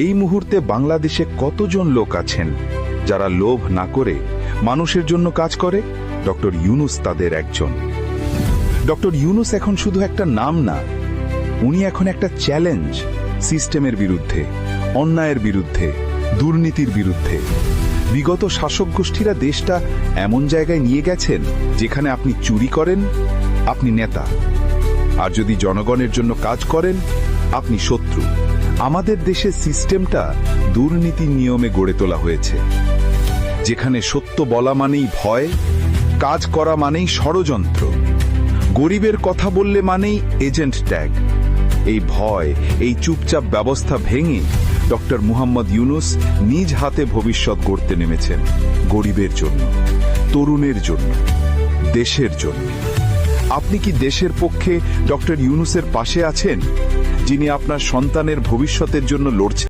এই মুহূর্তে বাংলাদেশে কতজন লোক আছেন যারা লোভ না করে মানুষের জন্য কাজ করে? ডক্টর ইউনূস তাদের একজন। ডক্টর ইউনূস এখন শুধু একটা নাম না, উনি এখন একটা চ্যালেঞ্জ সিস্টেমের বিরুদ্ধে, অন্যায়ের বিরুদ্ধে, দুর্নীতির বিরুদ্ধে। বিগত শাসক গোষ্ঠীরা দেশটা এমন জায়গায় নিয়ে গেছেন যেখানে আপনি চুরি করেন, আপনি নেতা, আর যদি জনগণের জন্য কাজ করেন, আপনি শত্রু। আমাদের দেশের সিস্টেমটা দুর্নীতির নিয়মে গড়ে তোলা হয়েছে, যেখানে সত্য বলা মানেই ভয়, কাজ করা মানেই ষড়যন্ত্র, গরিবের কথা বললে মানেই এজেন্ট ট্যাগ। এই ভয়, এই চুপচাপ ব্যবস্থা ভেঙে ডক্টর মুহাম্মদ ইউনূস নিজ হাতে ভবিষ্যৎ গড়তে নেমেছেন, গরিবের জন্য, তরুণের জন্য, দেশের জন্য। আপনি কি দেশের পক্ষে ডক্টর ইউনূসের পাশে আছেন, যিনি আপনার সন্তানের ভবিষ্যতের জন্য লড়ছেন?